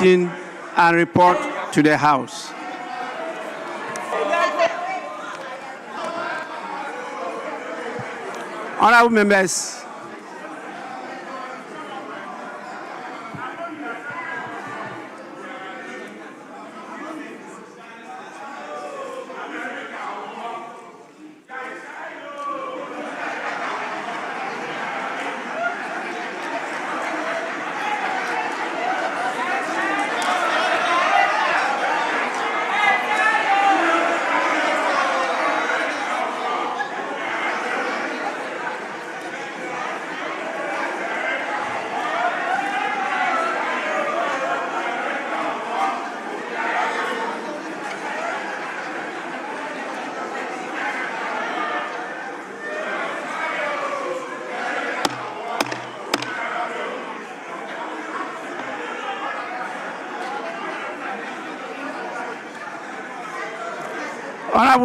meeting and report to the House. Honorable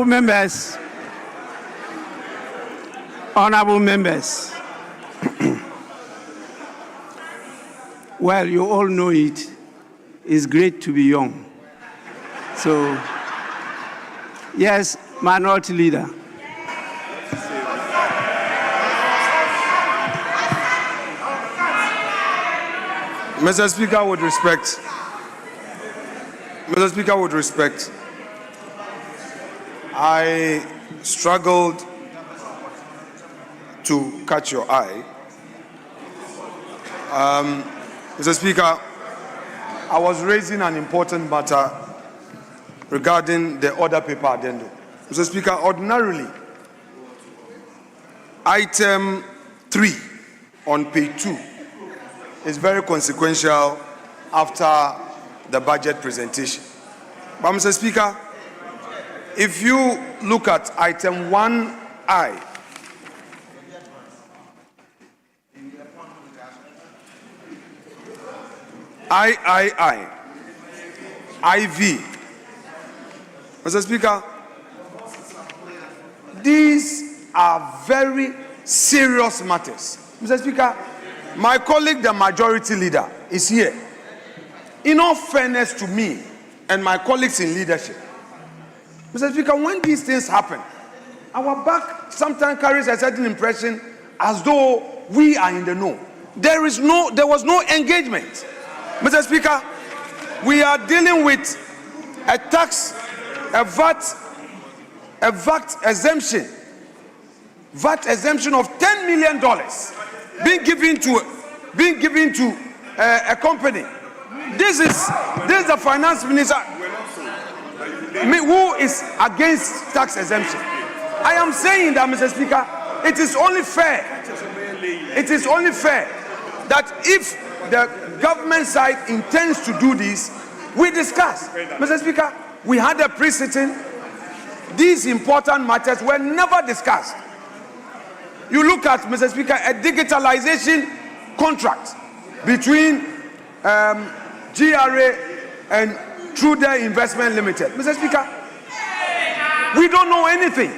members, honorable members, well, you all know it's great to be young. So, yes, Minority Leader. Mr. Speaker, with respect. Mr. Speaker, with respect. I struggled to catch your eye. Mr. Speaker, I was raising an important matter regarding the order paper addendum. Mr. Speaker, ordinarily, item 3 on page 2 is very consequential after the budget presentation. But Mr. Speaker, if you look at item 1I, IV, Mr. Speaker, these are very serious matters. Mr. Speaker, my colleague, the majority leader, is here. In all fairness to me and my colleagues in leadership, Mr. Speaker, when these things happen, our back sometimes carries a certain impression as though we are in the know. There was no engagement. Mr. Speaker, we are dealing with a tax, a VAT exemption of $10 million being given to a company. This is the finance minister who is against tax exemption. I am saying that, Mr. Speaker, it is only fair that if the government side intends to do this, we discuss. Mr. Speaker, we had a pre-sitting. These important matters were never discussed. You look at, Mr. Speaker, a digitalization contract between GRA and Trudeau Investment Limited. Mr. Speaker, we don't know anything.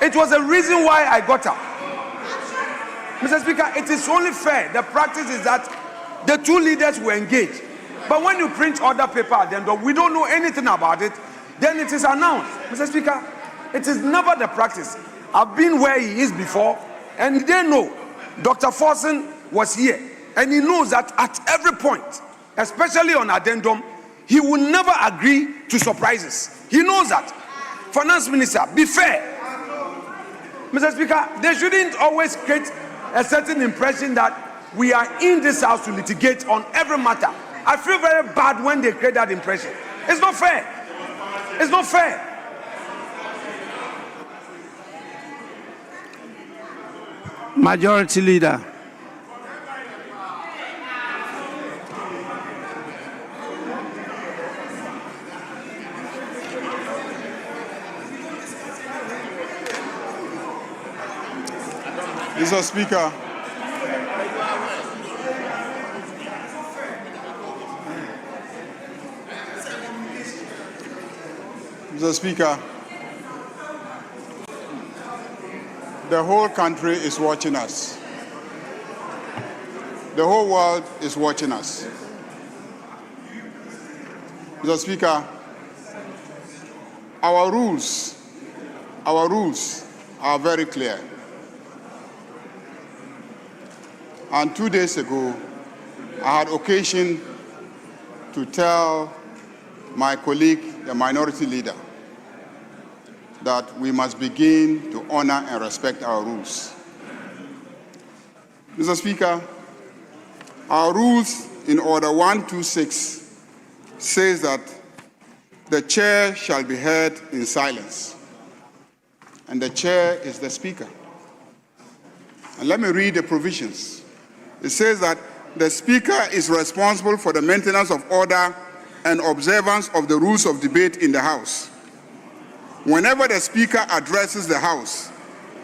It was a reason why I got up. Mr. Speaker, it is only fair. The practice is that the two leaders were engaged. But when you print order paper at the end of, we don't know anything about it, then it is announced. Mr. Speaker, it is never the practice. I've been where he is before, and they know Dr. Forson was here, and he knows that at every point, especially on addendum, he will never agree to surprises. He knows that. Finance Minister, be fair. Mr. Speaker, they shouldn't always create a certain impression that we are in this house to litigate on every matter. I feel very bad when they create that impression. It's not fair. It's not fair. Majority Leader. Mr. Speaker, Mr. Speaker, the whole country is watching us. The whole world is watching us. Mr. Speaker, our rules are very clear. And 2 days ago, I had occasion to tell my colleague, the minority leader, that we must begin to honor and respect our rules. Mr. Speaker, our rules in Order 126 says that the chair shall be heard in silence, and the chair is the speaker. And let me read the provisions. It says that the speaker is responsible for the maintenance of order and observance of the rules of debate in the House. Whenever the speaker addresses the House,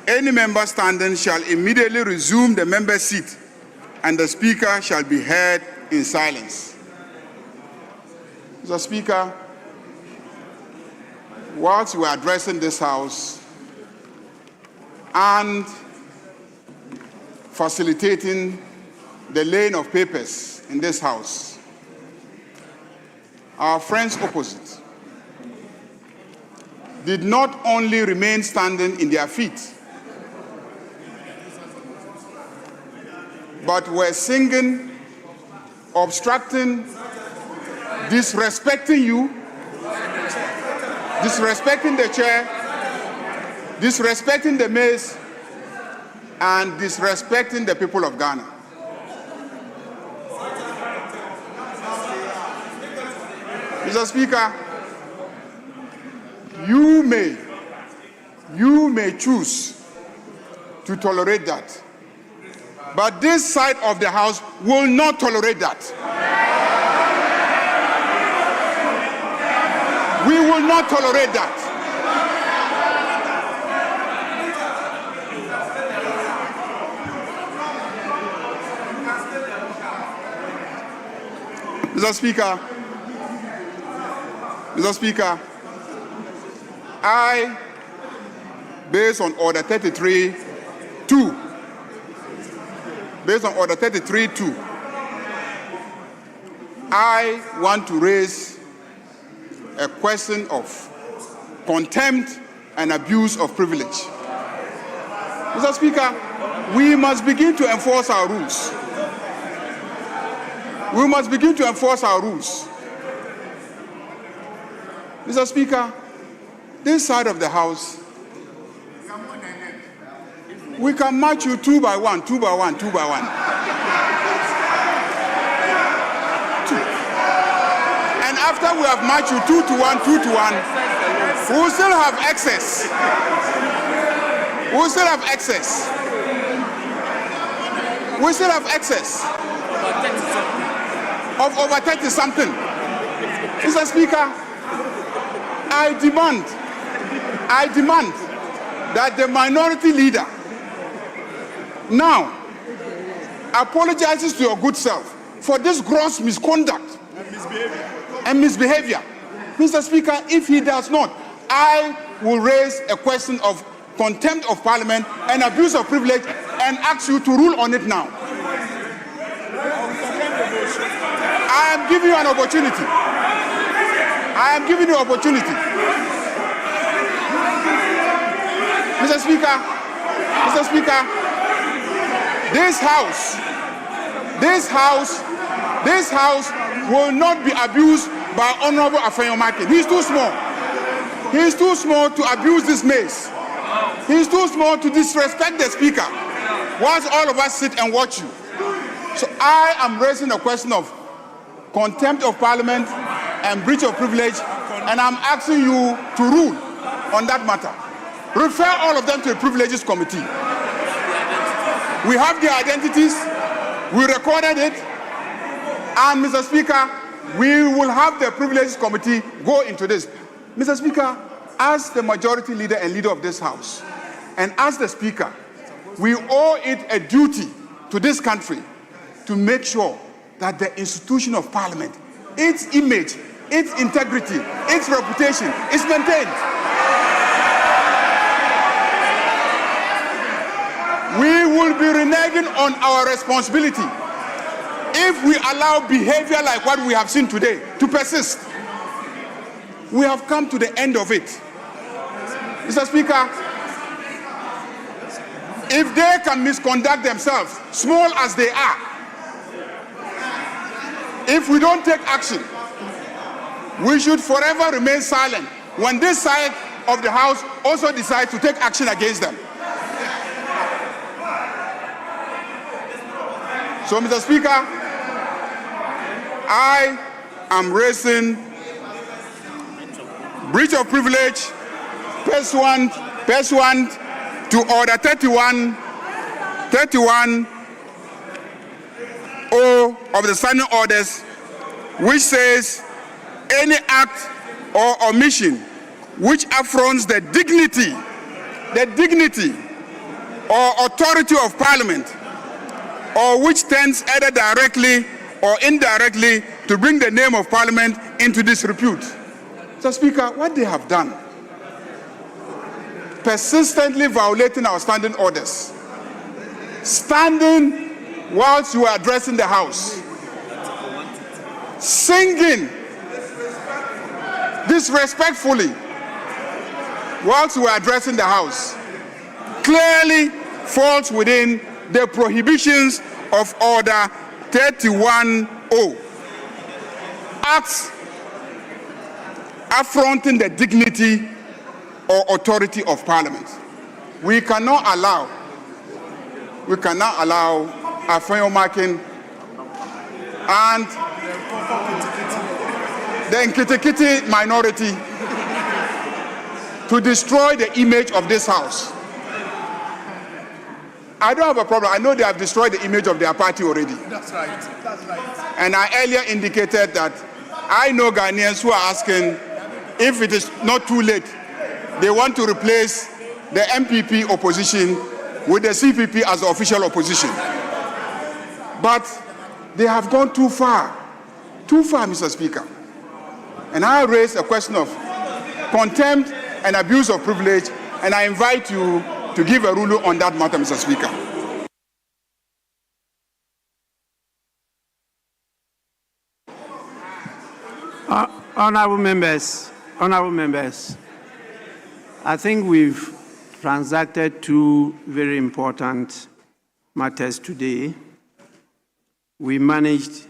any member standing shall immediately resume the member's seat, and the speaker shall be heard in silence. Mr. Speaker, whilst you are addressing this House and facilitating the laying of papers in this House, our friends opposite did not only remain standing in their feet, but were singing, obstructing, disrespecting you, disrespecting the chair, disrespecting the mace, and disrespecting the people of Ghana. Mr. Speaker, you may choose to tolerate that, but this side of the House will not tolerate that. We will not tolerate that. Mr. Speaker, I, based on Order 33.2, I want to raise a question of contempt and abuse of privilege. Mr. Speaker, we must begin to enforce our rules. We must begin to enforce our rules. Mr. Speaker, this side of the House, we can match you 2 by 1, 2 by 1, 2 by 1. And after we have matched you 2 to 1, 2 to 1, we will still have excess. We will still have excess. We still have excess of over 30 something. Mr. Speaker, I demand that the minority leader now apologizes to your good self for this gross misconduct and misbehavior. Mr. Speaker, if he does not, I will raise a question of contempt of Parliament and abuse of privilege and ask you to rule on it now. I am giving you an opportunity. I am giving you an opportunity. Mr. Speaker, this house will not be abused by Honorable Afenyomakin. He's too small. He's too small to abuse this mace. He's too small to disrespect the Speaker whilst all of us sit and watch you. So I am raising a question of contempt of Parliament and breach of privilege, and I'm asking you to rule on that matter. Refer all of them to the Privileges Committee. We have their identities, we recorded it, and Mr. Speaker, we will have the Privileges Committee go into this. Mr. Speaker, as the majority leader and leader of this House, and as the Speaker, we owe it a duty to this country to make sure that the institution of Parliament, its image, its integrity, its reputation is maintained. We will be reneging on our responsibility if we allow behavior like what we have seen today to persist. We have come to the end of it. Mr. Speaker, if they can misconduct themselves, small as they are, if we don't take action, we should forever remain silent when this side of the House also decides to take action against them. So, Mr. Speaker, I am raising breach of privilege pursuant to Order 31O of the Standing Orders, which says any act or omission which affronts the dignity or authority of Parliament, or which tends either directly or indirectly to bring the name of Parliament into disrepute. Mr. Speaker, what they have done, persistently violating our standing orders, standing whilst you are addressing the House, singing disrespectfully whilst you are addressing the House, clearly falls within the prohibitions of Order 31O. Acts affronting the dignity or authority of Parliament. We cannot allow Baffoe-Bonne and the Nkitikiti minority to destroy the image of this House. I don't have a problem. I know they have destroyed the image of their party already. That's right. And I earlier indicated that I know Ghanaians who are asking if it is not too late. They want to replace the MPP opposition with the CPP as the official opposition. But they have gone too far, Mr. Speaker. And I raise a question of contempt and abuse of privilege, and I invite you to give a ruling on that matter, Mr. Speaker. Honourable members, I think we've transacted two very important matters today. We managed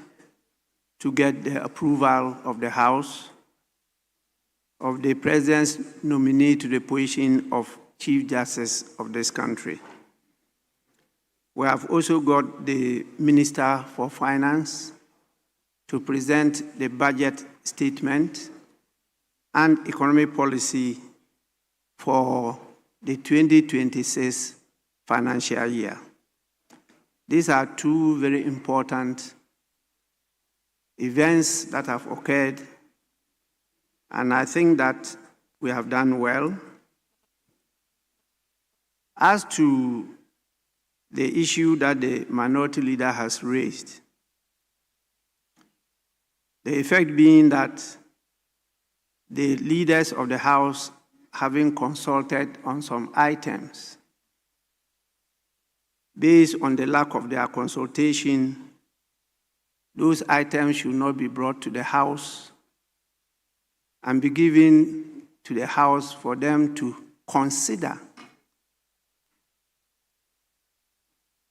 to get the approval of the House of the President's nominee to the position of Chief Justice of this country. We have also got the Minister for Finance to present the budget statement and economic policy for the 2026 financial year. These are two very important events that have occurred, and I think that we have done well. As to the issue that the minority leader has raised, the effect being that the leaders of the House, having consulted on some items, based on the lack of their consultation, those items should not be brought to the House and be given to the House for them to consider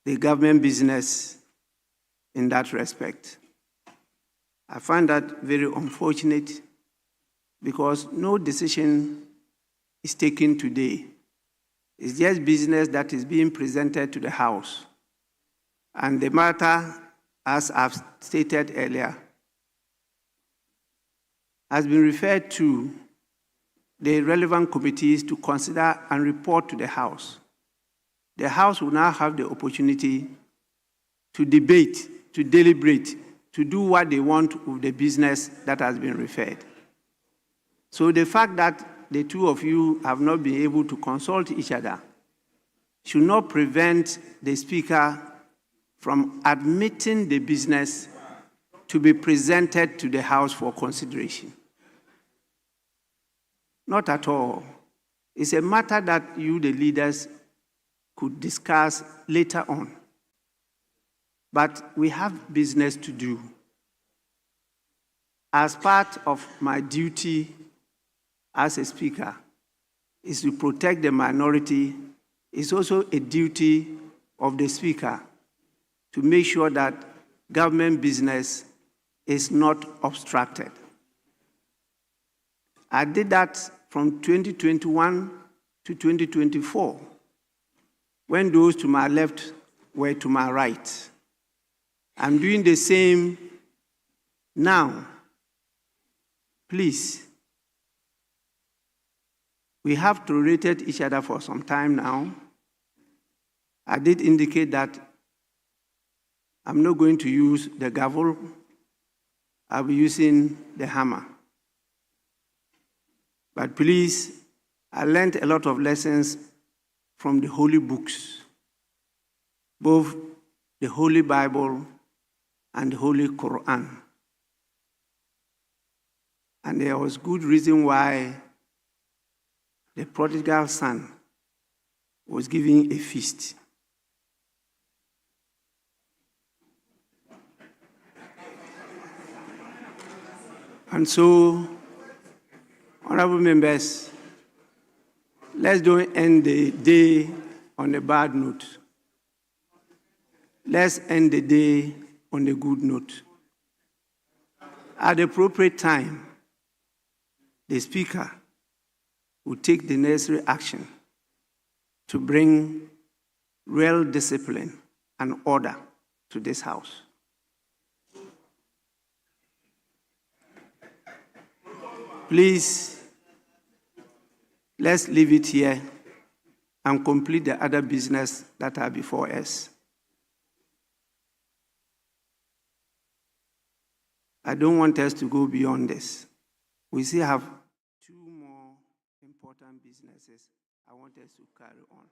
the government business in that respect. I find that very unfortunate because no decision is taken today. It's just business that is being presented to the House. And the matter, as I've stated earlier, has been referred to the relevant committees to consider and report to the House. The House will now have the opportunity to debate, to deliberate, to do what they want with the business that has been referred. So the fact that the two of you have not been able to consult each other should not prevent the Speaker from admitting the business to be presented to the House for consideration. Not at all. It's a matter that you, the leaders, could discuss later on. But we have business to do. As part of my duty as a speaker is to protect the minority. It's also a duty of the speaker to make sure that government business is not obstructed. I did that from 2021 to 2024, when those to my left were to my right. I'm doing the same now. Please, we have tolerated each other for some time now. I did indicate that I'm not going to use the gavel. I'll be using the hammer. But please, I learned a lot of lessons from the holy books, both the Holy Bible and the Holy Quran. And there was good reason why the prodigal son was giving a feast. And so, honorable members, let's don't end the day on a bad note. Let's end the day on a good note. At the appropriate time, the Speaker will take the necessary action to bring real discipline and order to this House. Please, let's leave it here and complete the other business that are before us. I don't want us to go beyond this. We still have two more important businesses I want us to carry on.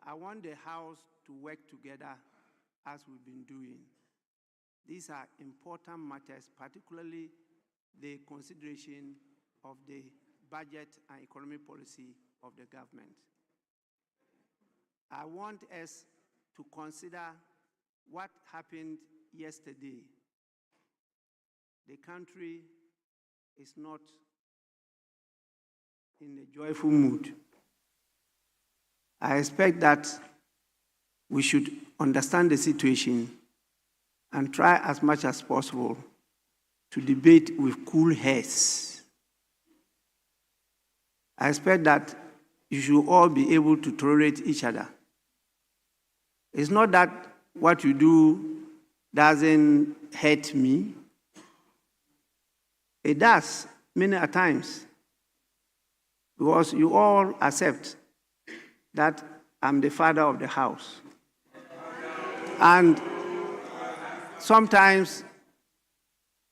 I want the House to work together as we've been doing. These are important matters, particularly the consideration of the budget and economic policy of the government. I want us to consider what happened yesterday. The country is not in a joyful mood. I expect that we should understand the situation and try as much as possible to debate with cool heads. I expect that you should all be able to tolerate each other. It's not that what you do doesn't hurt me. It does, many a times, because you all accept that I'm the father of the house. And sometimes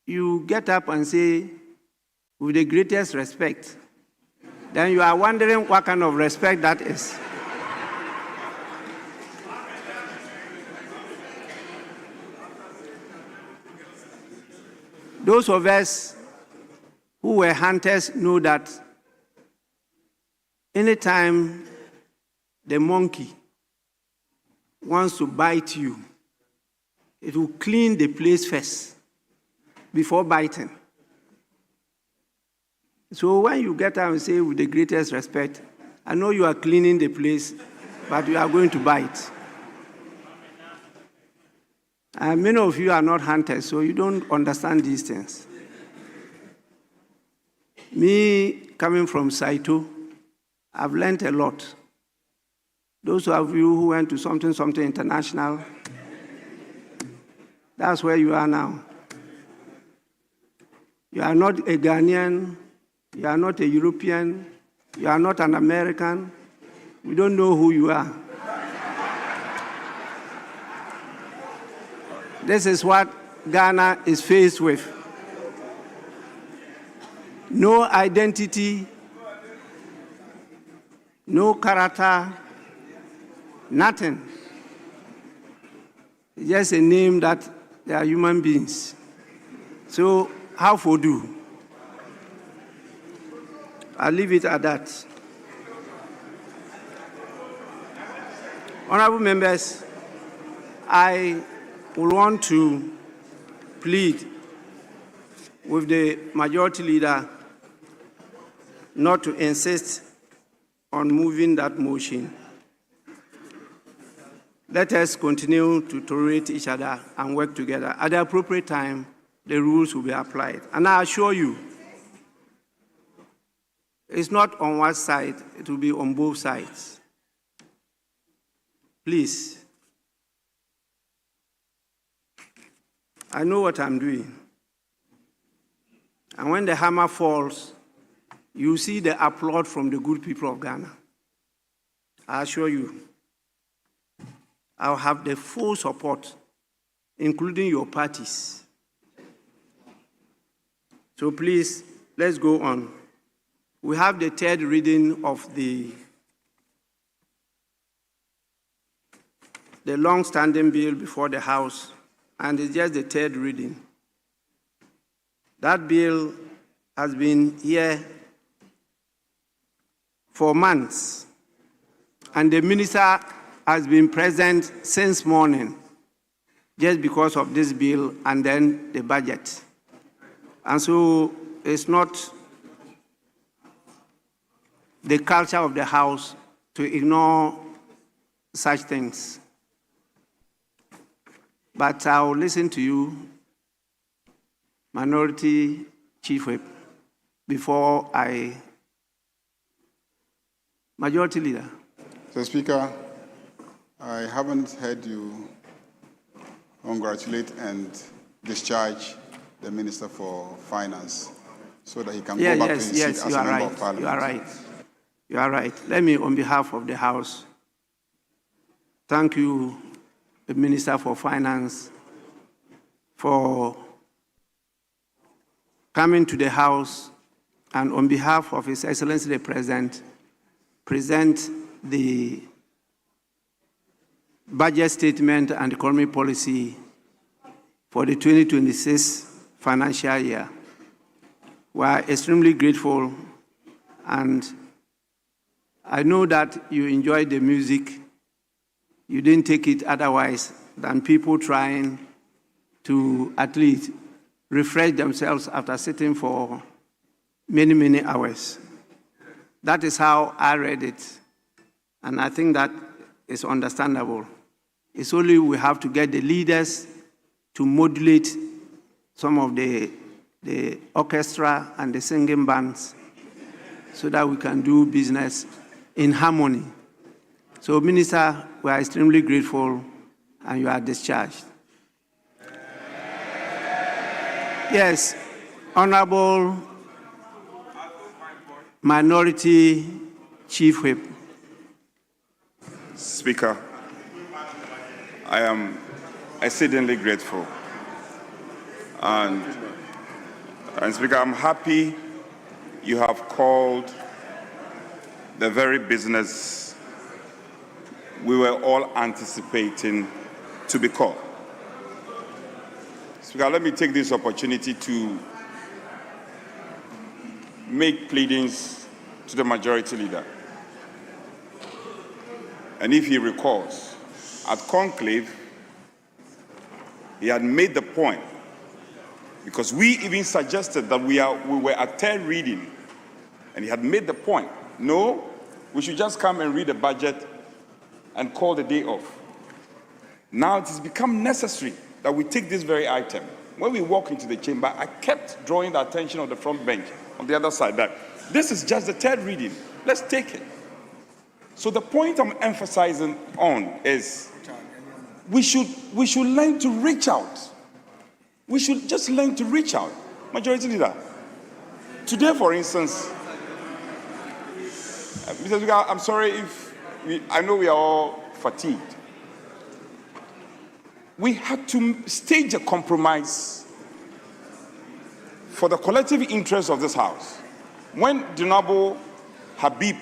you get up and say, with the greatest respect, then you are wondering what kind of respect that is. Those of us who were hunters know that anytime the monkey wants to bite you, it will clean the place first before biting. So when you get up and say with the greatest respect, I know you are cleaning the place, but you are going to bite. And many of you are not hunters, so you don't understand these things. Me, coming from Saito, I've learned a lot. Those of you who went to something international, that's where you are now. You are not a Ghanaian, you are not a European, you are not an American. We don't know who you are. This is what Ghana is faced with. No identity, no character, nothing. It's just a name that they are human beings. So, how for do? I'll leave it at that. Honorable members, I will want to plead with the majority leader not to insist on moving that motion. Let us continue to tolerate each other and work together. At the appropriate time, the rules will be applied. And I assure you, it's not on one side, it will be on both sides. Please. I know what I'm doing. And when the hammer falls, you see the applaud from the good people of Ghana. I assure you, I'll have the full support, including your parties. So please, let's go on. We have the third reading of the long-standing bill before the House, and it's just the third reading. That bill has been here for months, and the minister has been present since morning just because of this bill and then the budget. And so it's not the culture of the House to ignore such things. But I'll listen to you, Minority Chief Whip, before I... Majority Leader. Mr. Speaker, I haven't heard you congratulate and discharge the Minister for Finance so that he can go back to his seat as a member of Parliament. You are right. You are right. Let me, on behalf of the House, thank you, the Minister for Finance, for coming to the House and on behalf of His Excellency the President, present the budget statement and economic policy for the 2026 financial year. We are extremely grateful, and I know that you enjoyed the music. You didn't take it otherwise than people trying to at least refresh themselves after sitting for many, many hours. That is how I read it, and I think that is understandable. It's only we have to get the leaders to modulate some of the orchestra and the singing bands so that we can do business in harmony. So, Minister, we are extremely grateful, and you are discharged. Yes, Honorable Minority Chief Whip. Speaker, I am exceedingly grateful. And Speaker, I'm happy you have called the very business we were all anticipating to be called. Speaker, let me take this opportunity to make pleadings to the Majority Leader. And if he recalls, at conclave, he had made the point, because we even suggested that we were at third reading, and he had made the point, no, we should just come and read the budget and call the day off. Now it has become necessary that we take this very item. When we walk into the chamber, I kept drawing the attention of the front bench on the other side that this is just the third reading. Let's take it. So the point I'm emphasizing on is we should learn to reach out. We should just learn to reach out. Majority Leader, today, for instance, Mr. Speaker, I'm sorry if I know we are all fatigued. We had to stage a compromise for the collective interest of this House. When Honorable Habib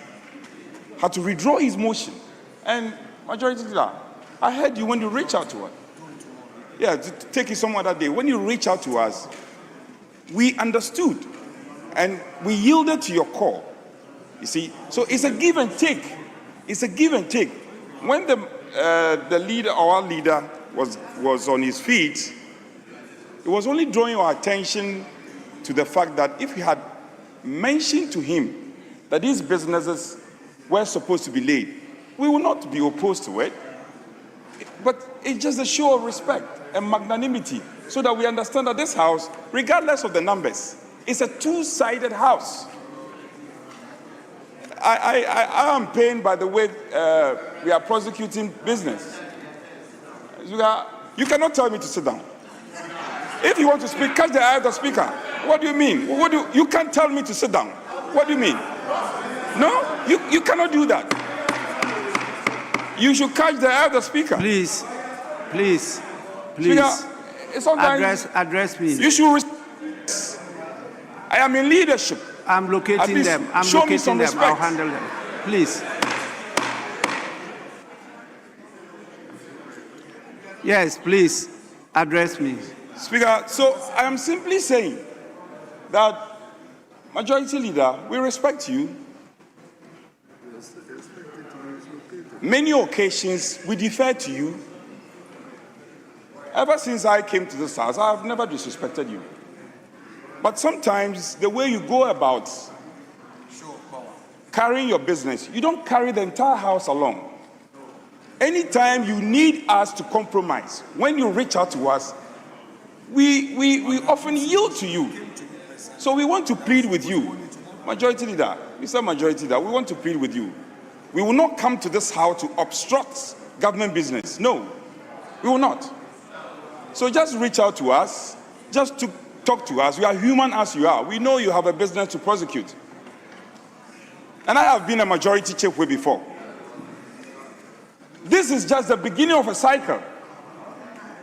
had to withdraw his motion, and Majority Leader, I heard you when you reach out to us. Yeah, to take it some other day. When you reach out to us, we understood, and we yielded to your call. You see, so it's a give and take. It's a give and take. When the leader, our leader, was on his feet, it was only drawing our attention to the fact that if we had mentioned to him that these businesses were supposed to be laid, we will not be opposed to it. But it's just a show of respect and magnanimity so that we understand that this house, regardless of the numbers, is a two-sided house. I am pained by the way we are prosecuting business. You cannot tell me to sit down. If you want to speak, catch the eye of the speaker. What do you mean? You can't tell me to sit down. What do you mean? No, you cannot do that. You should catch the eye of the speaker. Please. Speaker, Address me. You should. I am in leadership. I'm locating them. I'll handle them. Please. Yes, please address me. Speaker, so I am simply saying that, Majority Leader, we respect you. Many occasions we defer to you. Ever since I came to this house, I have never disrespected you. But sometimes the way you go about carrying your business, you don't carry the entire house along. Anytime you need us to compromise, when you reach out to us, we often yield to you. So we want to plead with you. Majority Leader, Mr. Majority Leader, we want to plead with you. We will not come to this house to obstruct government business. No, we will not. So just reach out to us, just to talk to us. You are human as you are. We know you have a business to prosecute. And I have been a majority chief way before. This is just the beginning of a cycle.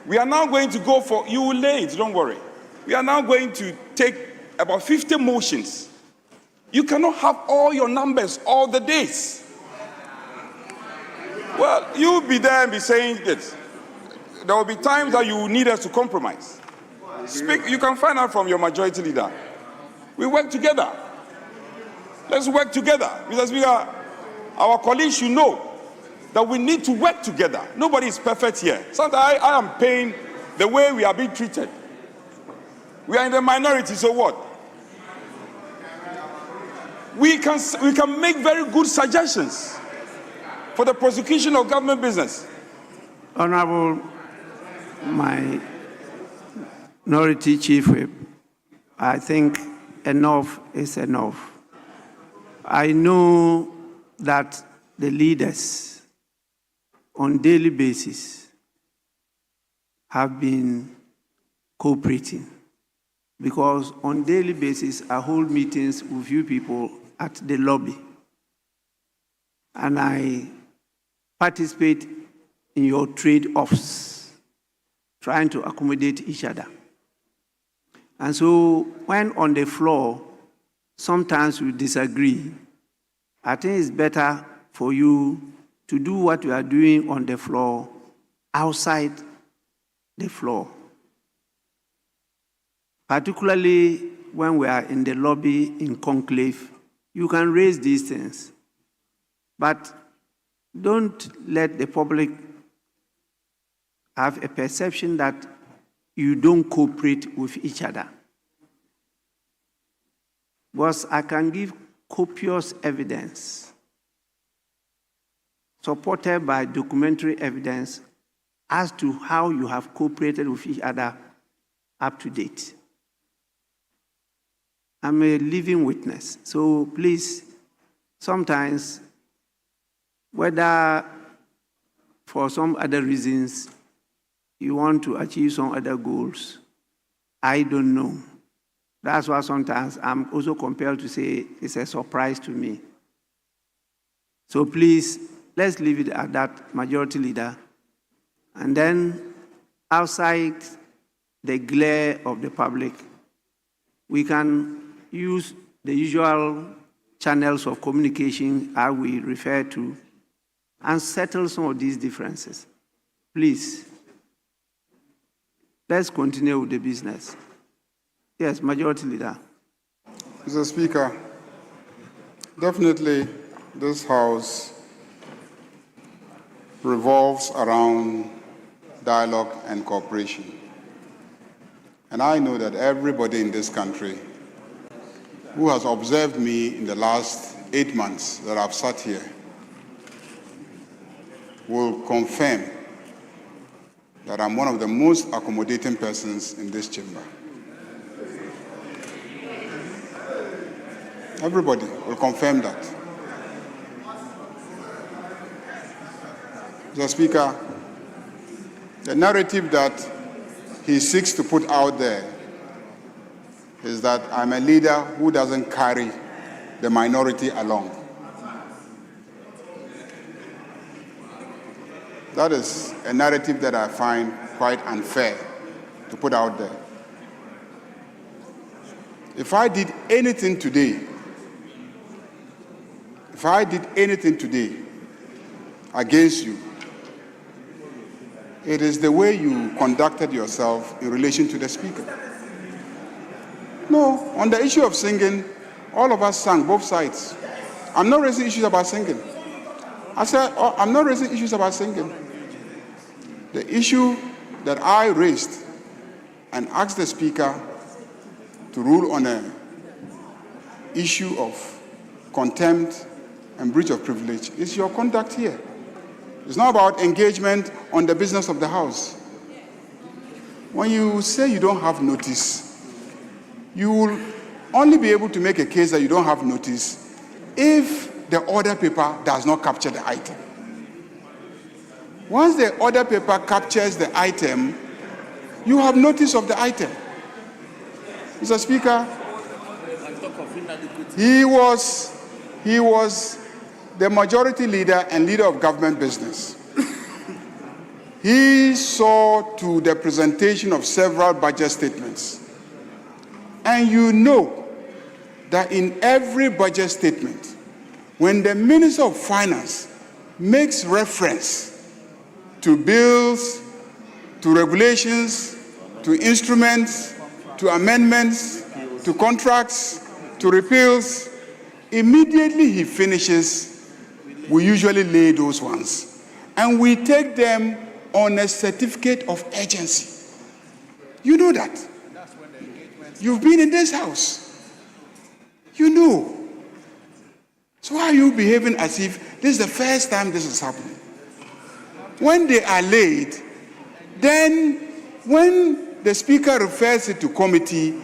We are now going to go for, you will lay it, don't worry. We are now going to take about 50 motions. You cannot have all your numbers all the days. Well, you will be there and be saying this. There will be times that you will need us to compromise. Speak, you can find out from your majority leader. We work together. Let's work together. Mr. Speaker, our colleagues should know that we need to work together. Nobody is perfect here. Sometimes I am paying the way we are being treated. We are in the minority, so what? We can make very good suggestions for the prosecution of government business. Honorable Minority Chief Whip, I think enough is enough. I know that the leaders on daily basis have been cooperating, because on daily basis I hold meetings with you people at the lobby, and I participate in your trade-offs, trying to accommodate each other. And so when on the floor, sometimes we disagree. I think it's better for you to do what you are doing on the floor outside the floor. Particularly when we are in the lobby in conclave, you can raise these things. But don't let the public have a perception that you don't cooperate with each other. Because I can give copious evidence, supported by documentary evidence, as to how you have cooperated with each other up to date. I'm a living witness. So please, sometimes, whether for some other reasons you want to achieve some other goals, I don't know. That's why sometimes I'm also compelled to say it's a surprise to me. So please, let's leave it at that, Majority Leader. And then outside the glare of the public, we can use the usual channels of communication as we refer to and settle some of these differences. Please, let's continue with the business. Yes, Majority Leader. Mr. Speaker, definitely this House revolves around dialogue and cooperation. And I know that everybody in this country who has observed me in the last 8 months that I've sat here will confirm that I'm one of the most accommodating persons in this chamber. Everybody will confirm that. Mr. Speaker, the narrative that he seeks to put out there is that I'm a leader who doesn't carry the minority along. That is a narrative that I find quite unfair to put out there. If I did anything today against you, it is the way you conducted yourself in relation to the Speaker. No, on the issue of singing, all of us sang, both sides. I'm not raising issues about singing. I said, I'm not raising issues about singing. The issue that I raised and asked the Speaker to rule on an issue of contempt and breach of privilege is your conduct here. It's not about engagement on the business of the House. When you say you don't have notice, you will only be able to make a case that you don't have notice if the order paper does not capture the item. Once the order paper captures the item, you have notice of the item. Mr. Speaker, he was the majority leader and leader of government business. He saw to the presentation of several budget statements. And you know that in every budget statement, when the Minister of Finance makes reference to bills, to regulations, to instruments, to amendments, to contracts, to repeals, immediately he finishes, we usually lay those ones. And we take them on a certificate of urgency. You know that. You've been in this house. You know. So why are you behaving as if this is the first time this is happening? When they are late, then when the Speaker refers it to committee,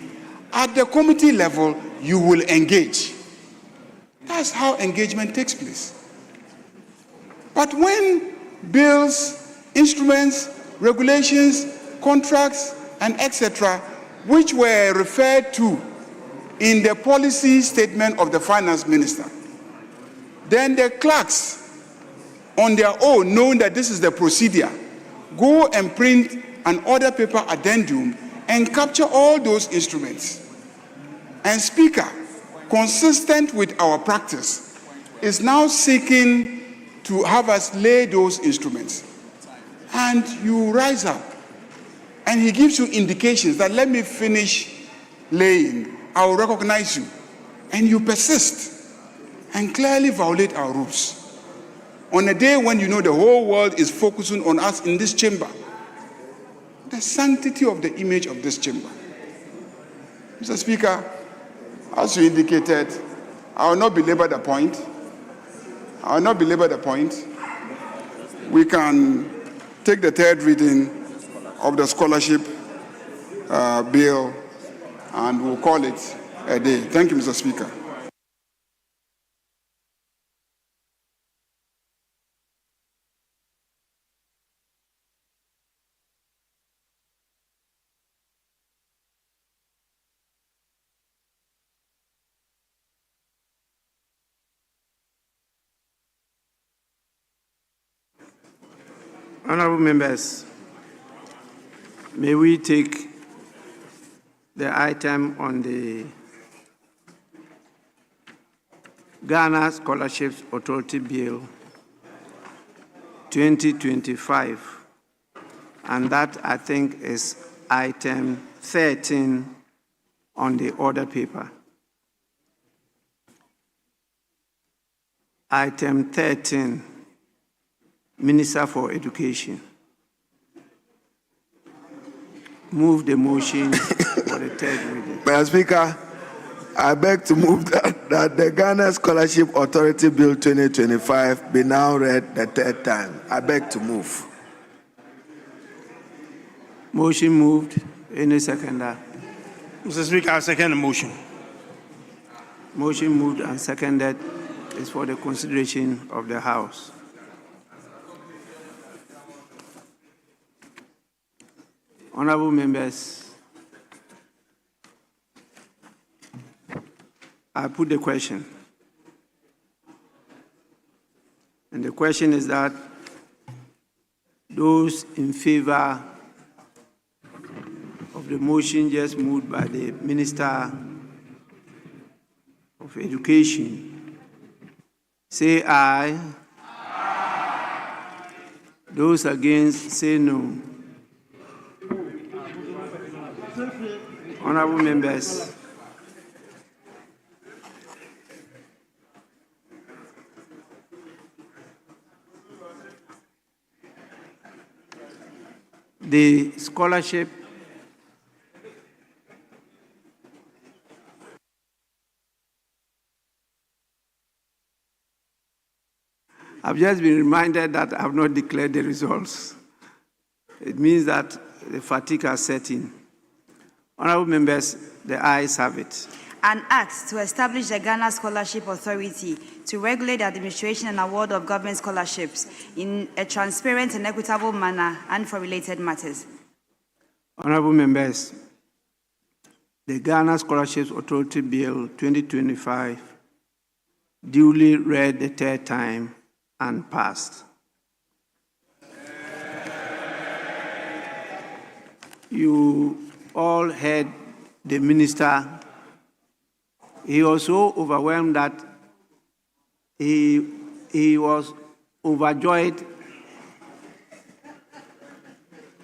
at the committee level, you will engage. That's how engagement takes place. But when bills, instruments, regulations, contracts, and etc., which were referred to in the policy statement of the finance minister, then the clerks, on their own, knowing that this is the procedure, go and print an order paper addendum and capture all those instruments. And Speaker, consistent with our practice, is now seeking to have us lay those instruments. And you rise up, and he gives you indications that let me finish laying, I will recognize you. And you persist and clearly violate our rules. On a day when you know the whole world is focusing on us in this chamber, the sanctity of the image of this chamber. Mr. Speaker, as you indicated, I will not belabor the point. We can take the third reading of the scholarship bill and we'll call it a day. Thank you, Mr. Speaker. Honorable members, may we take the item on the Ghana Scholarships Authority Bill 2025, and that I think is item 13 on the order paper. Item 13. Minister for Education. Move the motion for the third reading. Madam Speaker, I beg to move that the Ghana Scholarship Authority Bill 2025 be now read the third time. I beg to move. Motion moved. Any seconder? Mr. Speaker, I second the motion. Motion moved and seconded is for the consideration of the House. Honorable members, I put the question. And the question is that those in favor of the motion just moved by the Minister of Education, say aye. Aye. Those against, say no. Honorable members, the scholarship I've just been reminded that I have not declared the results. It means that the fatigue has set in. Honorable members, the ayes have it. An act to establish the Ghana Scholarship Authority to regulate the administration and award of government scholarships in a transparent and equitable manner and for related matters. Honorable members, the Ghana Scholarships Authority Bill 2025 duly read the third time and passed. You all heard the minister. He was so overwhelmed that he was overjoyed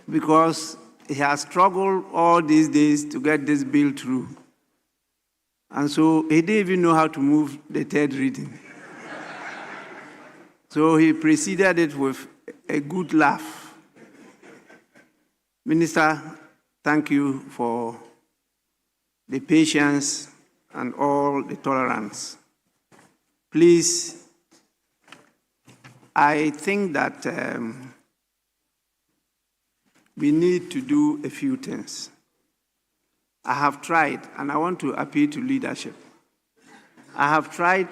because he has struggled all these days to get this bill through. And so he didn't even know how to move the third reading. So he preceded it with a good laugh. Minister, thank you for the patience and all the tolerance. Please, I think that we need to do a few things. I have tried, and I want to appeal to leadership. I have tried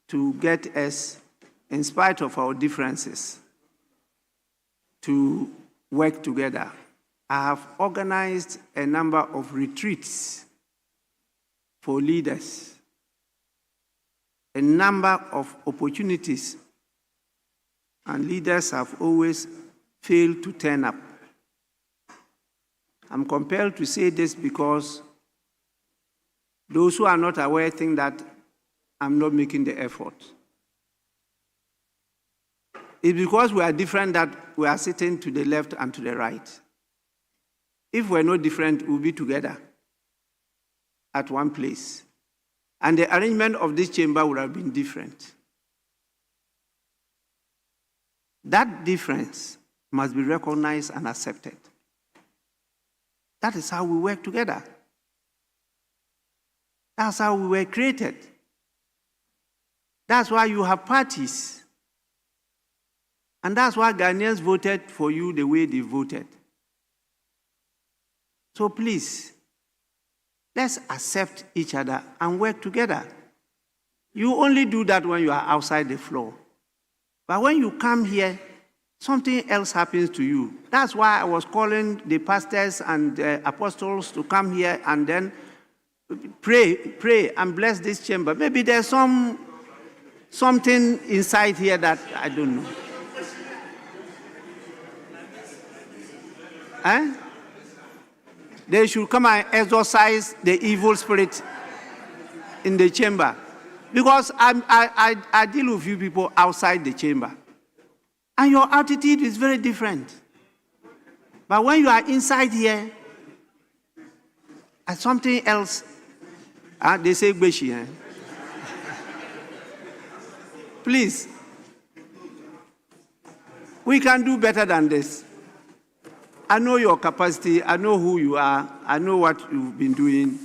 to get us, in spite of our differences, to work together. I have organized a number of retreats for leaders, a number of opportunities, and leaders have always failed to turn up. I'm compelled to say this because those who are not aware think that I'm not making the effort. It's because we are different that we are sitting to the left and to the right. If we're not different, we'll be together at one place. And the arrangement of this chamber would have been different. That difference must be recognized and accepted. That is how we work together. That's how we were created. That's why you have parties. And that's why Ghanaians voted for you the way they voted. So please, let's accept each other and work together. You only do that when you are outside the floor. But when you come here, something else happens to you. That's why I was calling the pastors and the apostles to come here and then pray and bless this chamber. Maybe there's something inside here that I don't know. They should come and exorcise the evil spirit in the chamber. Because I deal with you people outside the chamber. And your attitude is very different. But when you are inside here, and something else, they say Gbeshi. Please, we can do better than this. I know your capacity, I know who you are, I know what you've been doing.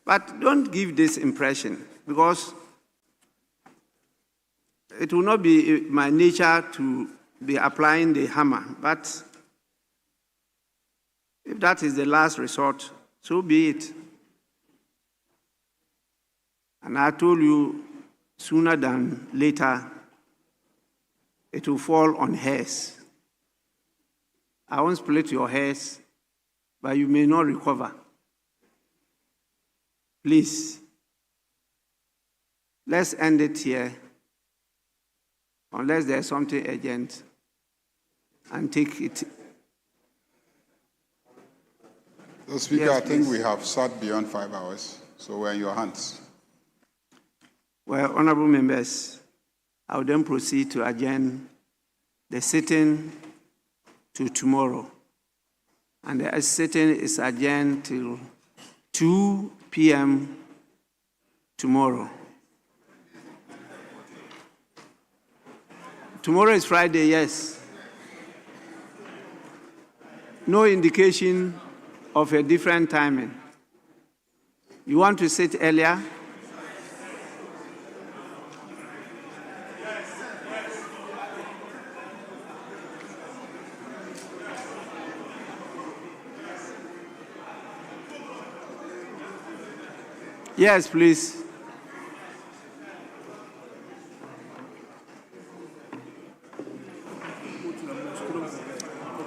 But don't give this impression, because it will not be my nature to be applying the hammer. But if that is the last resort, so be it. And I told you, sooner than later, it will fall on hairs. I won't split your hairs, but you may not recover. Please, let's end it here, unless there's something urgent, and take it. So, Speaker, Yes, I think please. we have sat beyond 5 hours, so we're in your hands. Well, honorable members, I will then proceed to adjourn the sitting to tomorrow. And the sitting is adjourned till 2 p.m. tomorrow. Tomorrow is Friday, yes. No indication of a different timing. You want to sit earlier? Yes, please.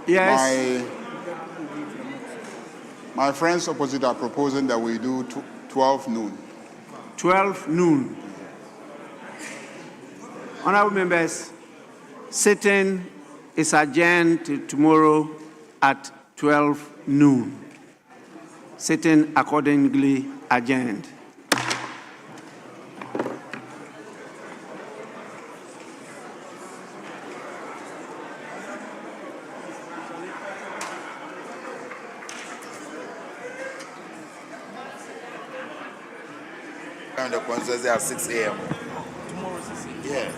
Yes. My friends opposite are proposing that we do 12 noon. 12 noon. Honorable members, sitting is adjourned to tomorrow at 12 noon. Sitting accordingly adjourned. And the concerts at 6 a.m. Tomorrow 6 a.m. Yeah.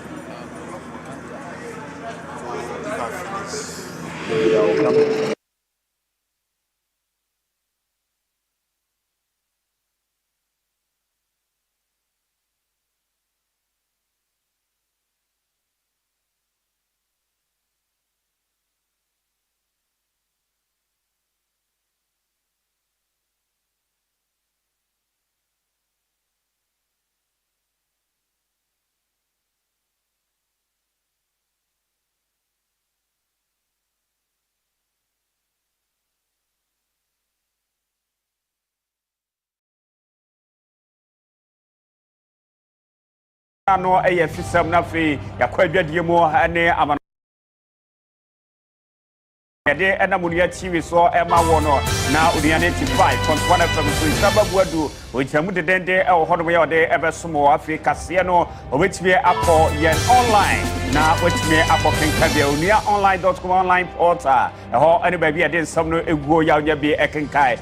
No, a fisam na fe yakwadwadie mo ane amano yade ena munia TV so ema wono na udiane T5 1 FM so sababu adu ojamu dedende e wo hodo ya ode ebesomo afi kase no obetime akọ yen online na wetime akọ kenkabia unia online.com online portal e ho ene ba bia de nsam no eguo ya onya bi ekenkai